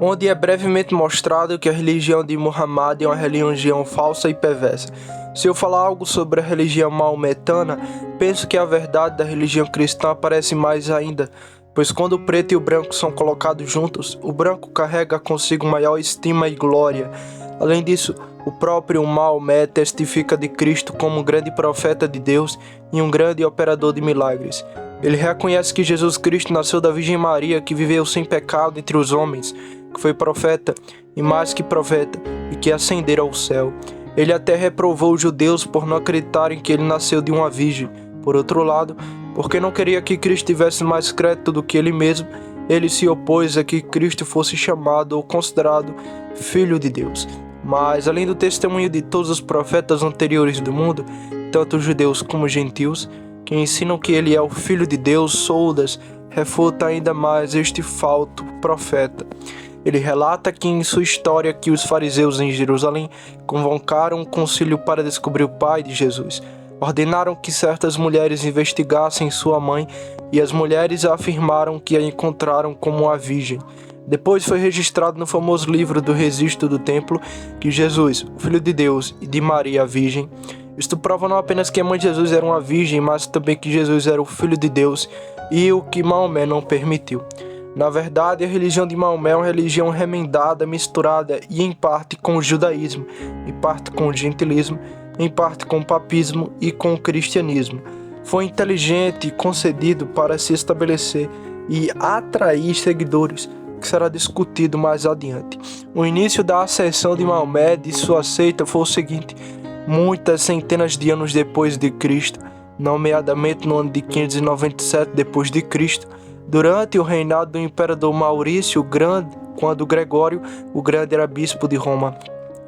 onde é brevemente mostrado que a religião de Muhammad é uma religião falsa e perversa. Se eu falar algo sobre a religião maometana, penso que a verdade da religião cristã aparece mais ainda, pois quando o preto e o branco são colocados juntos, o branco carrega consigo maior estima e glória. Além disso, o próprio Maomé testifica de Cristo como um grande profeta de Deus e um grande operador de milagres. Ele reconhece que Jesus Cristo nasceu da Virgem Maria, que viveu sem pecado entre os homens, que foi profeta e mais que profeta, e que ascenderam ao céu. Ele até reprovou os judeus por não acreditarem que ele nasceu de uma virgem. Por outro lado, porque não queria que Cristo tivesse mais crédito do que ele mesmo, ele se opôs a que Cristo fosse chamado ou considerado Filho de Deus. Mas, além do testemunho de todos os profetas anteriores do mundo, tanto judeus como gentios, que ensinam que ele é o Filho de Deus, Soldas refuta ainda mais este falso profeta. Ele relata que em sua história que os fariseus em Jerusalém convocaram um concílio para descobrir o pai de Jesus. Ordenaram que certas mulheres investigassem sua mãe e as mulheres afirmaram que a encontraram como uma virgem. Depois foi registrado no famoso livro do registro do templo que Jesus, o Filho de Deus e de Maria, a Virgem. Isto prova não apenas que a mãe de Jesus era uma virgem, mas também que Jesus era o Filho de Deus e o que Maomé não permitiu. Na verdade, a religião de Maomé é uma religião remendada, misturada e em parte com o judaísmo, em parte com o gentilismo, em parte com o papismo e com o cristianismo. Foi inteligente e concedido para se estabelecer e atrair seguidores, que será discutido mais adiante. O início da ascensão de Maomé de sua seita foi o seguinte: muitas centenas de anos depois de Cristo, nomeadamente no ano de 597 depois de Cristo, durante o reinado do imperador Maurício o Grande, quando Gregório o Grande era bispo de Roma,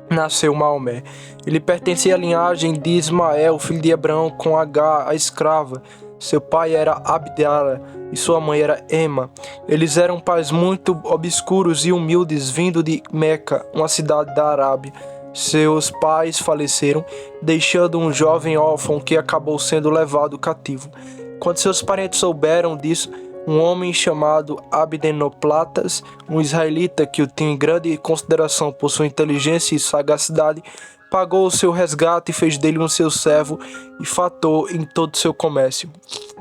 nasceu Maomé. Ele pertencia à linhagem de Ismael, filho de Abraão, com Agar, a escrava. Seu pai era Abdala e sua mãe era Ema. Eles eram pais muito obscuros e humildes, vindo de Meca, uma cidade da Arábia. Seus pais faleceram, deixando um jovem órfão que acabou sendo levado cativo. Quando seus parentes souberam disso, um homem chamado Abdenoplatas, um israelita que o tinha em grande consideração por sua inteligência e sagacidade, pagou o seu resgate e fez dele um seu servo e fatou em todo o seu comércio.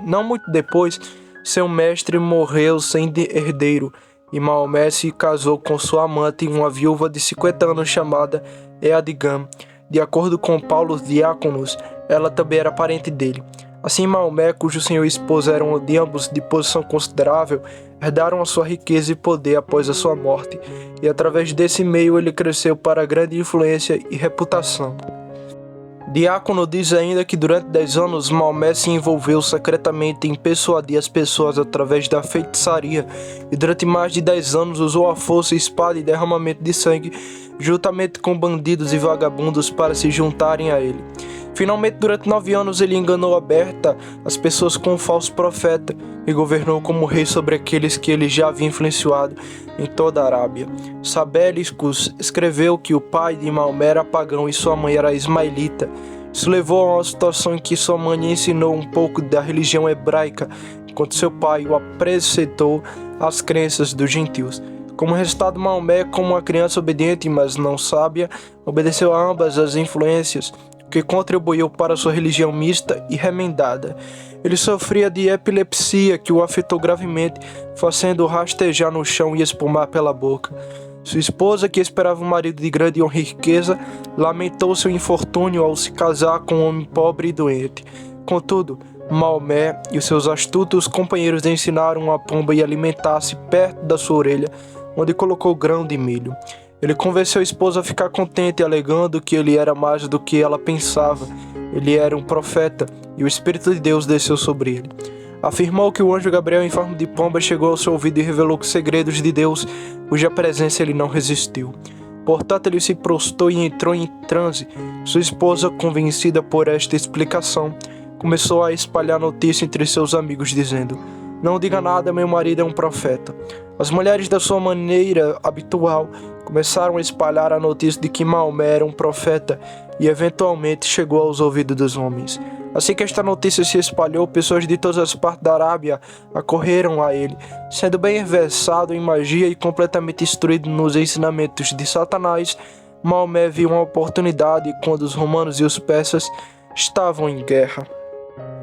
Não muito depois, seu mestre morreu sem herdeiro e Maomé se casou com sua amante, uma viúva de 50 anos chamada Eadigam. De acordo com Paulo Diáconos, ela também era parente dele. Assim, Maomé, cujo senhor e esposa eram de ambos de posição considerável, herdaram a sua riqueza e poder após a sua morte, e através desse meio ele cresceu para grande influência e reputação. Diácono diz ainda que durante 10 anos Maomé se envolveu secretamente em persuadir as pessoas através da feitiçaria e durante mais de 10 anos usou a força, espada e derramamento de sangue juntamente com bandidos e vagabundos para se juntarem a ele. Finalmente, durante 9 anos, ele enganou aberta as pessoas com um falso profeta e governou como rei sobre aqueles que ele já havia influenciado em toda a Arábia. Sabélicos escreveu que o pai de Maomé era pagão e sua mãe era ismaelita. Isso levou a uma situação em que sua mãe ensinou um pouco da religião hebraica, enquanto seu pai o apresentou às crenças dos gentios. Como resultado, Maomé, como uma criança obediente, mas não sábia, obedeceu a ambas as influências, o que contribuiu para sua religião mista e remendada. Ele sofria de epilepsia que o afetou gravemente, fazendo-o rastejar no chão e espumar pela boca. Sua esposa, que esperava um marido de grande honra e riqueza, lamentou seu infortúnio ao se casar com um homem pobre e doente. Contudo, Maomé e os seus astutos companheiros ensinaram a pomba a alimentar-se perto da sua orelha, onde colocou grão de milho. Ele convenceu a esposa a ficar contente, alegando que ele era mais do que ela pensava. Ele era um profeta, e o Espírito de Deus desceu sobre ele. Afirmou que o anjo Gabriel, em forma de pomba, chegou ao seu ouvido e revelou os segredos de Deus, cuja presença ele não resistiu. Portanto, ele se prostrou e entrou em transe. Sua esposa, convencida por esta explicação, começou a espalhar notícia entre seus amigos, dizendo: "Não diga nada, meu marido é um profeta." As mulheres, da sua maneira habitual, começaram a espalhar a notícia de que Maomé era um profeta e eventualmente chegou aos ouvidos dos homens. Assim que esta notícia se espalhou, pessoas de todas as partes da Arábia acorreram a ele. Sendo bem versado em magia e completamente instruído nos ensinamentos de Satanás, Maomé viu uma oportunidade quando os romanos e os persas estavam em guerra.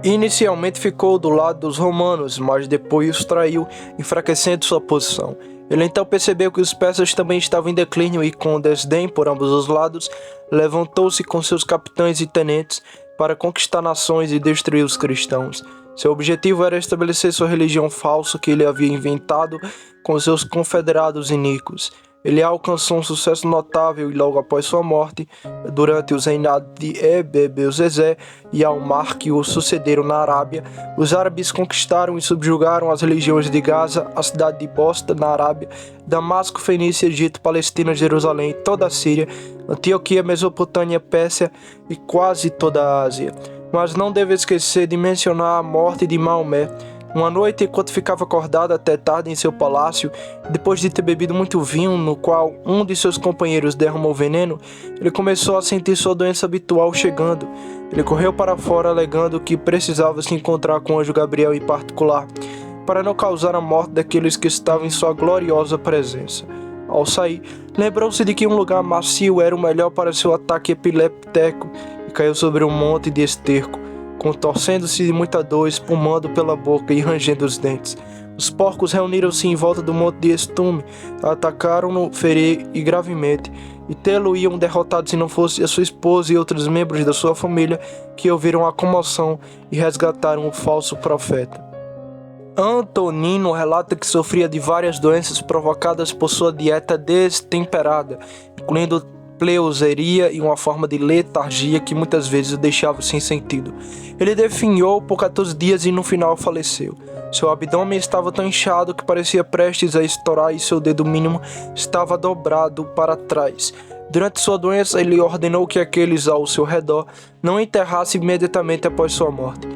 Inicialmente ficou do lado dos romanos, mas depois os traiu, enfraquecendo sua posição. Ele então percebeu que os persas também estavam em declínio e, com desdém por ambos os lados, levantou-se com seus capitães e tenentes para conquistar nações e destruir os cristãos. Seu objetivo era estabelecer sua religião falsa que ele havia inventado com seus confederados iníquos. Ele alcançou um sucesso notável e logo após sua morte, durante os reinados de Ebebelzezé e Almar que o sucederam na Arábia, os árabes conquistaram e subjugaram as regiões de Gaza, a cidade de Bosta na Arábia, Damasco, Fenícia, Egito, Palestina, Jerusalém, toda a Síria, Antioquia, Mesopotâmia, Pérsia e quase toda a Ásia. Mas não deve esquecer de mencionar a morte de Maomé. Uma noite, enquanto ficava acordado até tarde em seu palácio, depois de ter bebido muito vinho, no qual um de seus companheiros derramou veneno, ele começou a sentir sua doença habitual chegando. Ele correu para fora alegando que precisava se encontrar com o anjo Gabriel em particular, para não causar a morte daqueles que estavam em sua gloriosa presença. Ao sair, lembrou-se de que um lugar macio era o melhor para seu ataque epiléptico e caiu sobre um monte de esterco, contorcendo-se de muita dor, espumando pela boca e rangendo os dentes. Os porcos reuniram-se em volta do monte de estume, atacaram-no, feriram e gravemente, e tê-lo iam derrotado se não fosse a sua esposa e outros membros da sua família que ouviram a comoção e resgataram o falso profeta. Antonino relata que sofria de várias doenças provocadas por sua dieta destemperada, incluindo pleuseria e uma forma de letargia que muitas vezes o deixava sem sentido. Ele definhou por 14 dias e no final faleceu. Seu abdômen estava tão inchado que parecia prestes a estourar e seu dedo mínimo estava dobrado para trás. Durante sua doença, ele ordenou que aqueles ao seu redor não enterrassem imediatamente após sua morte,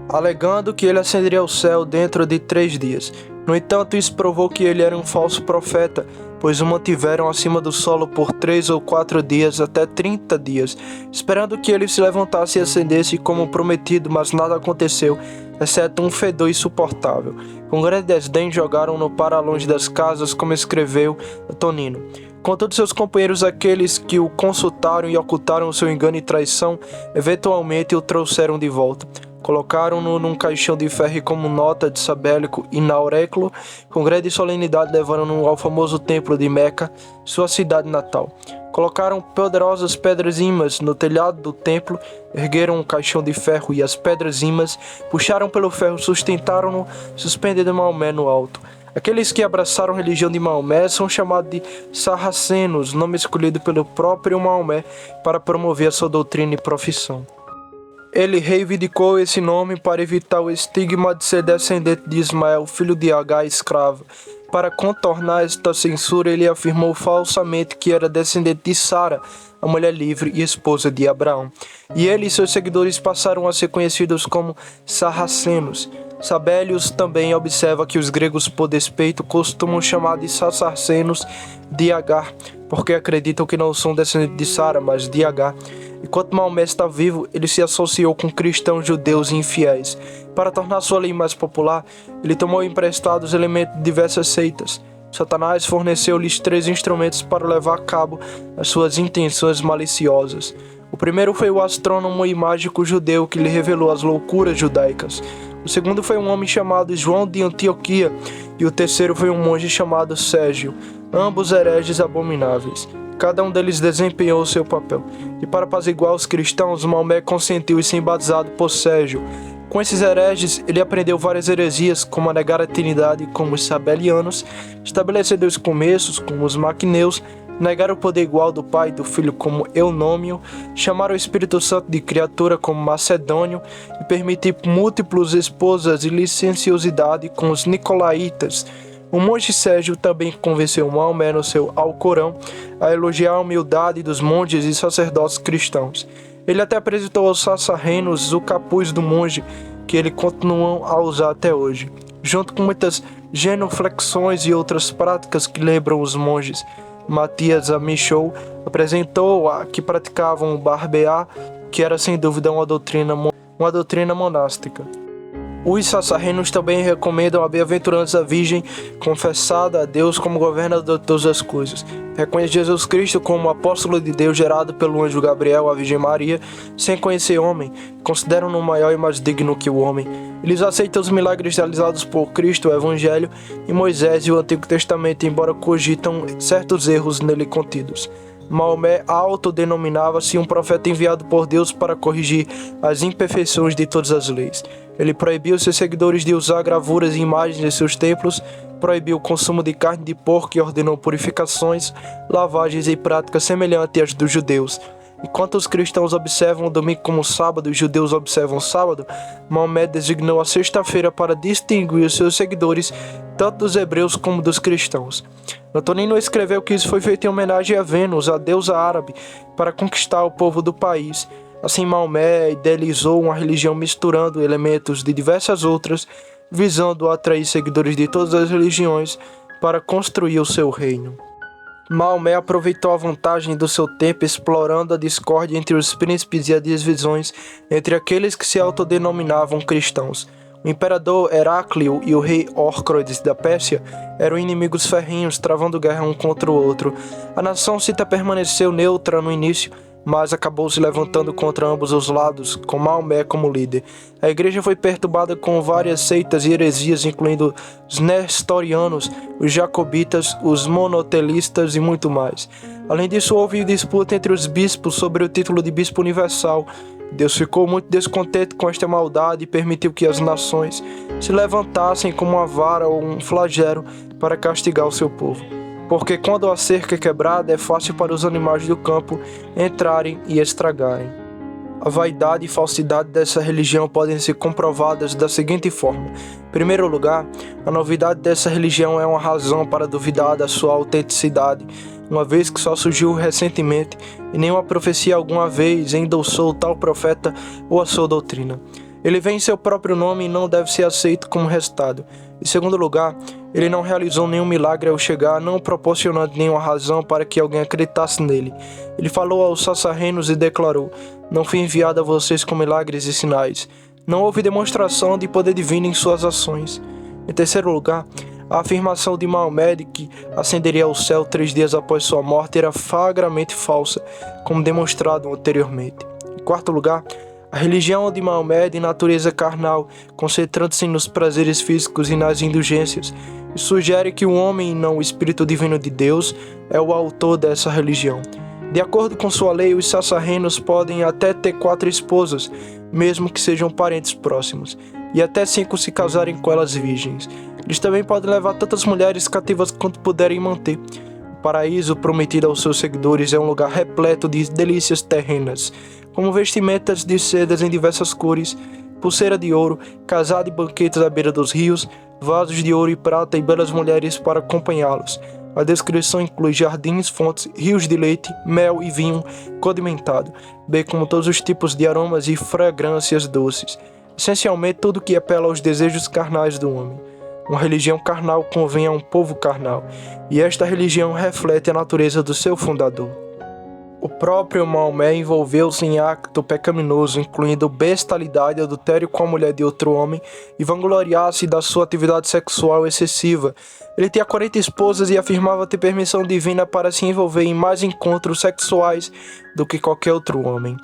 alegando que ele ascenderia ao céu dentro de 3 dias. No entanto, isso provou que ele era um falso profeta, pois o mantiveram acima do solo por 3 ou 4 dias até 30 dias, esperando que ele se levantasse e ascendesse como prometido, mas nada aconteceu, exceto um fedor insuportável. Com grande desdém jogaram-no para longe das casas, como escreveu Antonino. Contudo, seus companheiros, aqueles que o consultaram e ocultaram o seu engano e traição, eventualmente o trouxeram de volta. Colocaram-no num caixão de ferro e, como nota de sabélico e na auréculo, com grande solenidade levaram-no ao famoso templo de Meca, sua cidade natal. Colocaram poderosas pedras ímãs no telhado do templo, ergueram um caixão de ferro e as pedras ímãs puxaram pelo ferro, sustentaram-no, suspendido Maomé no alto. Aqueles que abraçaram a religião de Maomé são chamados de sarracenos, nome escolhido pelo próprio Maomé para promover a sua doutrina e profissão. Ele reivindicou esse nome para evitar o estigma de ser descendente de Ismael, filho de Agar, escravo. Para contornar esta censura, ele afirmou falsamente que era descendente de Sara, a mulher livre e esposa de Abraão. E ele e seus seguidores passaram a ser conhecidos como sarracenos. Sabélius também observa que os gregos, por despeito, costumam chamar de sarracenos de Agar, porque acreditam que não são descendentes de Sara, mas de Agar. Enquanto Maomé está vivo, ele se associou com cristãos, judeus e infiéis. Para tornar sua lei mais popular, ele tomou emprestados elementos de diversas seitas. Satanás forneceu-lhes 3 instrumentos para levar a cabo as suas intenções maliciosas. O primeiro foi o astrônomo e mágico judeu que lhe revelou as loucuras judaicas. O segundo foi um homem chamado João de Antioquia, e o terceiro foi um monge chamado Sérgio, ambos hereges abomináveis. Cada um deles desempenhou seu papel, e para apaziguar os cristãos, Maomé consentiu em ser batizado por Sérgio. Com esses hereges, ele aprendeu várias heresias, como a negar a Trindade, como os sabelianos, estabelecer dois começos, como os maquineus, negar o poder igual do Pai e do Filho, como Eunômio, chamar o Espírito Santo de criatura, como Macedônio, e permitir múltiplas esposas e licenciosidade, com os nicolaítas. O monge Sérgio também convenceu Maomé no seu Alcorão a elogiar a humildade dos monges e sacerdotes cristãos. Ele até apresentou aos sarracenos o capuz do monge, que ele continuam a usar até hoje, junto com muitas genuflexões e outras práticas que lembram os monges. Matias Amichou apresentou a que praticavam o barbear, que era sem dúvida uma doutrina uma doutrina monástica. Os sassarrenos também recomendam a bem-aventurança virgem confessada a Deus como governador de todas as coisas. Reconhece Jesus Cristo como apóstolo de Deus gerado pelo anjo Gabriel, a Virgem Maria, sem conhecer homem, consideram-no maior e mais digno que o homem. Eles aceitam os milagres realizados por Cristo, o Evangelho, e Moisés e o Antigo Testamento, embora cogitam certos erros nele contidos. Maomé autodenominava-se um profeta enviado por Deus para corrigir as imperfeições de todas as leis. Ele proibiu seus seguidores de usar gravuras e imagens em seus templos, proibiu o consumo de carne de porco e ordenou purificações, lavagens e práticas semelhantes às dos judeus. Enquanto os cristãos observam o domingo como sábado e os judeus observam o sábado, Maomé designou a sexta-feira para distinguir os seus seguidores, tanto dos hebreus como dos cristãos. Antonino escreveu que isso foi feito em homenagem a Vênus, a deusa árabe, para conquistar o povo do país. Assim, Maomé idealizou uma religião misturando elementos de diversas outras, visando atrair seguidores de todas as religiões para construir o seu reino. Maomé aproveitou a vantagem do seu tempo explorando a discórdia entre os príncipes e as divisões entre aqueles que se autodenominavam cristãos. O imperador Heráclio e o rei Orcroides da Pérsia eram inimigos ferrenhos, travando guerra um contra o outro. A nação cita permaneceu neutra no início, mas acabou se levantando contra ambos os lados, com Maomé como líder. A igreja foi perturbada com várias seitas e heresias, incluindo os nestorianos, os jacobitas, os monotelistas e muito mais. Além disso, houve disputa entre os bispos sobre o título de bispo universal. Deus ficou muito descontente com esta maldade e permitiu que as nações se levantassem como uma vara ou um flagelo para castigar o seu povo. Porque quando a cerca é quebrada, é fácil para os animais do campo entrarem e estragarem. A vaidade e falsidade dessa religião podem ser comprovadas da seguinte forma. Em primeiro lugar, a novidade dessa religião é uma razão para duvidar da sua autenticidade, uma vez que só surgiu recentemente e nenhuma profecia alguma vez endossou tal profeta ou a sua doutrina. Ele vem em seu próprio nome e não deve ser aceito como resultado. Em segundo lugar, ele não realizou nenhum milagre ao chegar, não proporcionando nenhuma razão para que alguém acreditasse nele. Ele falou aos sassarrenos e declarou: "Não fui enviado a vocês com milagres e sinais." Não houve demonstração de poder divino em suas ações. Em terceiro lugar, a afirmação de Maomé de que ascenderia ao céu 3 dias após sua morte era flagramente falsa, como demonstrado anteriormente. Em quarto lugar, a religião de Maomé é de natureza carnal, concentrando-se nos prazeres físicos e nas indulgências, e sugere que o homem e não o Espírito Divino de Deus é o autor dessa religião. De acordo com sua lei, os sassarrenos podem até ter 4 esposas, mesmo que sejam parentes próximos, e até 5 se casarem com elas virgens. Eles também podem levar tantas mulheres cativas quanto puderem manter. O paraíso prometido aos seus seguidores é um lugar repleto de delícias terrenas, como vestimentas de sedas em diversas cores, pulseira de ouro, casado e banquetes à beira dos rios, vasos de ouro e prata e belas mulheres para acompanhá-los. A descrição inclui jardins, fontes, rios de leite, mel e vinho condimentado, bem como todos os tipos de aromas e fragrâncias doces. Essencialmente, tudo que apela aos desejos carnais do homem. Uma religião carnal convém a um povo carnal, e esta religião reflete a natureza do seu fundador. O próprio Maomé envolveu-se em acto pecaminoso, incluindo bestialidade, adultério com a mulher de outro homem e vangloriar-se da sua atividade sexual excessiva. Ele tinha 40 esposas e afirmava ter permissão divina para se envolver em mais encontros sexuais do que qualquer outro homem.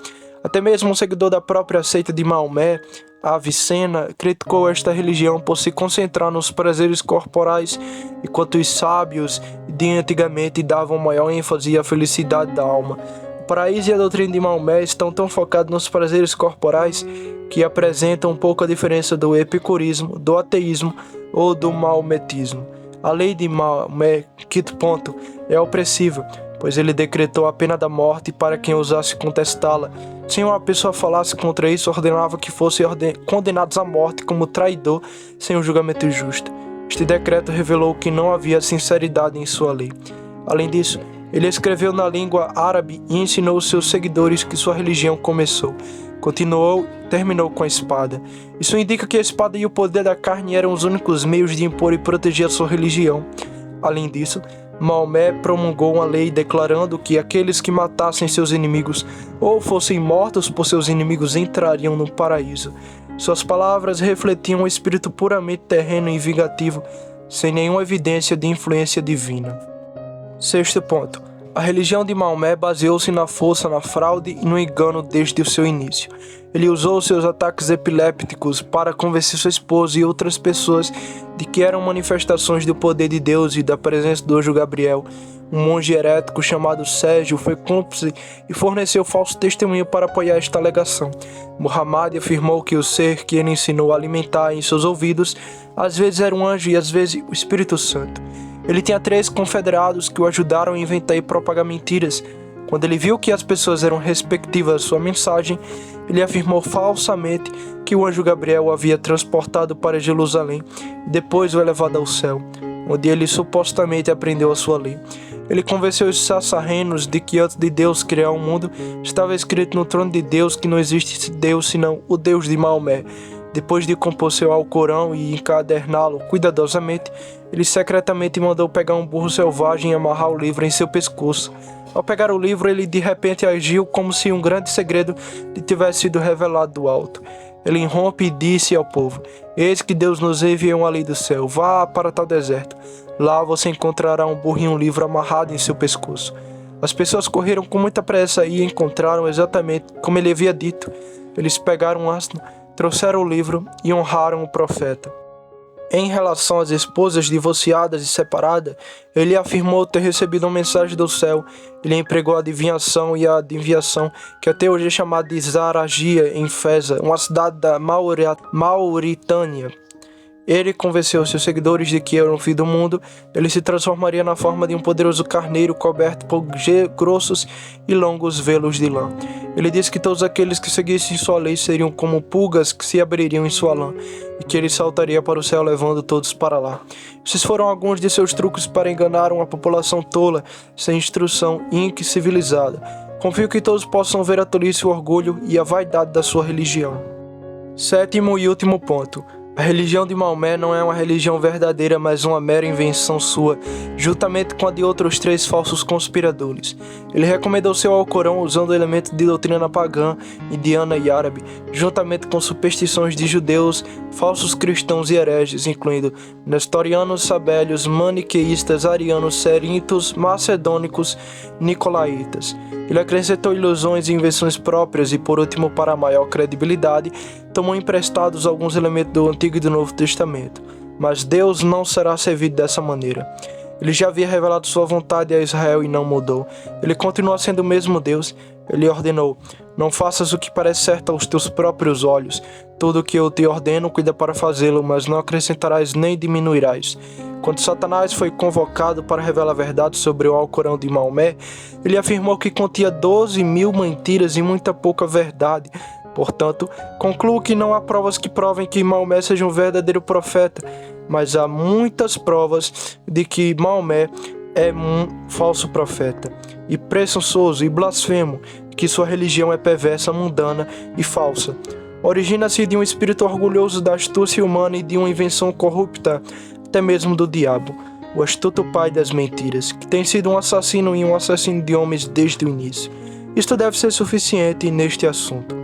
Até mesmo um seguidor da própria seita de Maomé, Avicena, criticou esta religião por se concentrar nos prazeres corporais, enquanto os sábios de antigamente davam maior ênfase à felicidade da alma. O paraíso e a doutrina de Maomé estão tão focados nos prazeres corporais que apresentam um pouco a diferença do epicurismo, do ateísmo ou do maometismo. A lei de Maomé, quinto ponto, é opressiva, pois ele decretou a pena da morte para quem ousasse contestá-la. Se uma pessoa falasse contra isso, ordenava que fossem condenados à morte como traidor sem um julgamento justo. Este decreto revelou que não havia sinceridade em sua lei. Além disso, ele escreveu na língua árabe e ensinou aos seus seguidores que sua religião começou, continuou e terminou com a espada. Isso indica que a espada e o poder da carne eram os únicos meios de impor e proteger a sua religião. Além disso, Maomé promulgou uma lei declarando que aqueles que matassem seus inimigos ou fossem mortos por seus inimigos entrariam no paraíso. Suas palavras refletiam um espírito puramente terreno e vingativo, sem nenhuma evidência de influência divina. Sexto ponto. A religião de Maomé baseou-se na força, na fraude e no engano desde o seu início. Ele usou seus ataques epilépticos para convencer sua esposa e outras pessoas de que eram manifestações do poder de Deus e da presença do anjo Gabriel. Um monge herético chamado Sérgio foi cúmplice e forneceu falso testemunho para apoiar esta alegação. Muhammad afirmou que o ser que ele ensinou a alimentar em seus ouvidos às vezes era um anjo e às vezes o Espírito Santo. Ele tinha 3 confederados que o ajudaram a inventar e propagar mentiras. Quando ele viu que as pessoas eram receptivas à sua mensagem, ele afirmou falsamente que o anjo Gabriel o havia transportado para Jerusalém e depois o elevado ao céu, onde ele supostamente aprendeu a sua lei. Ele convenceu os sassarrenos de que antes de Deus criar o mundo, estava escrito no trono de Deus que não existe Deus senão o Deus de Maomé. Depois de compor seu Alcorão e encaderná-lo cuidadosamente, ele secretamente mandou pegar um burro selvagem e amarrar o livro em seu pescoço. Ao pegar o livro, ele de repente agiu como se um grande segredo lhe tivesse sido revelado do alto. Ele irrompe e disse ao povo: "Eis que Deus nos enviou ali do céu, vá para tal deserto. Lá você encontrará um burro e um livro amarrado em seu pescoço." As pessoas correram com muita pressa e encontraram exatamente como ele havia dito. Eles pegaram um asno, trouxeram o livro e honraram o profeta. Em relação às esposas divorciadas e separadas, ele afirmou ter recebido uma mensagem do céu. Ele empregou a adivinhação e a adivinhação, que até hoje é chamada de Zaragia, em Feza, uma cidade da Mauritânia. Ele convenceu seus seguidores de que era o fim do mundo. Ele se transformaria na forma de um poderoso carneiro coberto por grossos e longos velos de lã. Ele disse que todos aqueles que seguissem sua lei seriam como pulgas que se abririam em sua lã, e que ele saltaria para o céu levando todos para lá. Esses foram alguns de seus truques para enganar uma população tola, sem instrução e incivilizada. Confio que todos possam ver a tolice, o orgulho e a vaidade da sua religião. Sétimo e último ponto. A religião de Maomé não é uma religião verdadeira, mas uma mera invenção sua, juntamente com a de outros 3 falsos conspiradores. Ele recomendou seu Alcorão usando elementos de doutrina pagã, indiana e árabe, juntamente com superstições de judeus, falsos cristãos e hereges, incluindo nestorianos, sabélios, maniqueístas, arianos, serintos, macedônicos, nicolaítas. Ele acrescentou ilusões e invenções próprias e, por último, para maior credibilidade, tomou emprestados alguns elementos do Antigo e do Novo Testamento. Mas Deus não será servido dessa maneira. Ele já havia revelado sua vontade a Israel e não mudou. Ele continua sendo o mesmo Deus. Ele ordenou: "Não faças o que parece certo aos teus próprios olhos. Tudo o que eu te ordeno, cuida para fazê-lo, mas não acrescentarás nem diminuirás." Quando Satanás foi convocado para revelar a verdade sobre o Alcorão de Maomé, ele afirmou que continha 12.000 mentiras e muita pouca verdade. Portanto, concluo que não há provas que provem que Maomé seja um verdadeiro profeta, mas há muitas provas de que Maomé é um falso profeta, e presunçoso e blasfemo, que sua religião é perversa, mundana e falsa. Origina-se de um espírito orgulhoso da astúcia humana e de uma invenção corrupta, até mesmo do diabo, o astuto pai das mentiras, que tem sido um assassino e um assassino de homens desde o início. Isto deve ser suficiente neste assunto.